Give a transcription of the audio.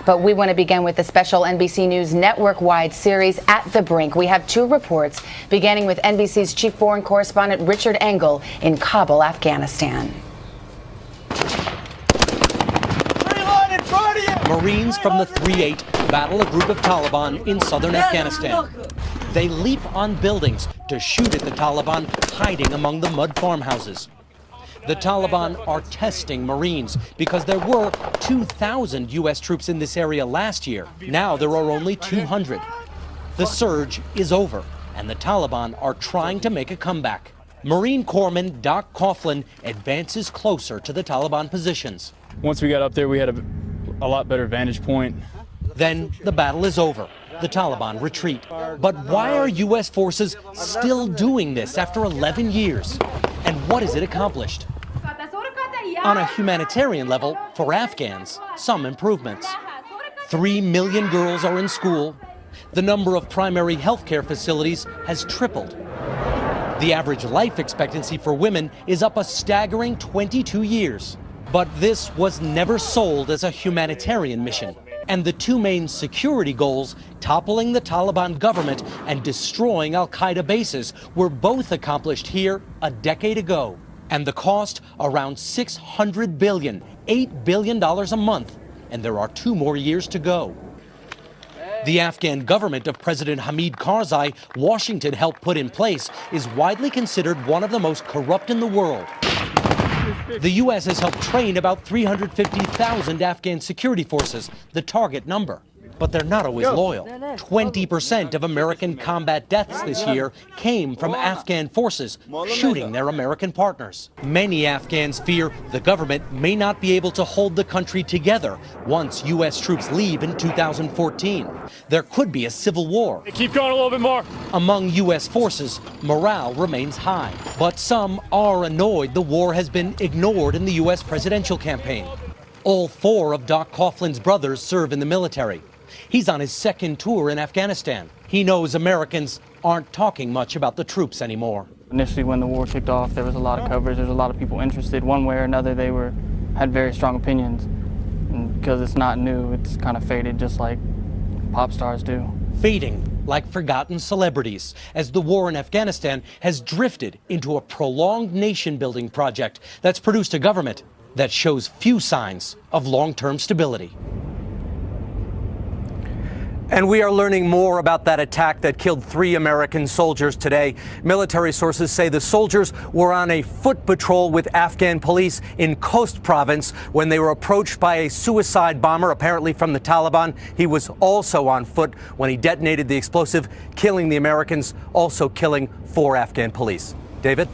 But we want to begin with the special NBC News network-wide series At the Brink. We have two reports, beginning with NBC's chief foreign correspondent Richard Engel in Kabul, Afghanistan. Marines from the 3-8 battle a group of Taliban in southern Afghanistan. They leap on buildings to shoot at the Taliban hiding among the mud farmhouses. The Taliban are testing Marines because there were 2,000 U.S. troops in this area last year. Now there are only 200. The surge is over, and the Taliban are trying to make a comeback. Marine Corpsman Doc Coughlin advances closer to the Taliban positions. Once we got up there, we had a lot better vantage point. Then the battle is over. The Taliban retreat. But why are U.S. forces still doing this after 11 years? And what has it accomplished? On a humanitarian level, for Afghans, some improvements. 3 million girls are in school. The number of primary health care facilities has tripled. The average life expectancy for women is up a staggering 22 years. But this was never sold as a humanitarian mission. And the two main security goals, toppling the Taliban government and destroying al-Qaeda bases, were both accomplished here a decade ago. And the cost, around $600 billion, $8 billion a month. And there are 2 more years to go. The Afghan government of President Hamid Karzai, Washington helped put in place, is widely considered one of the most corrupt in the world. The U.S. has helped train about 350,000 Afghan security forces, the target number. But they're not always loyal. 20% of American combat deaths this year came from Afghan forces shooting their American partners. Many Afghans fear the government may not be able to hold the country together once U.S. troops leave in 2014. There could be a civil war. Keep going a little bit more. Among U.S. forces, morale remains high. But some are annoyed the war has been ignored in the U.S. presidential campaign. All 4 of Doc Coughlin's brothers serve in the military. He's on his 2nd tour in Afghanistan. He knows Americans aren't talking much about the troops anymore. Initially, when the war kicked off, there was a lot of coverage. There was a lot of people interested. One way or another, they had very strong opinions. And because it's not new, it's kind of faded, just like pop stars do. Fading like forgotten celebrities, as the war in Afghanistan has drifted into a prolonged nation-building project that's produced a government that shows few signs of long-term stability. And we are learning more about that attack that killed 3 American soldiers today. Military sources say the soldiers were on a foot patrol with Afghan police in Khost province when they were approached by a suicide bomber, apparently from the Taliban. He was also on foot when he detonated the explosive, killing the Americans, also killing 4 Afghan police. David?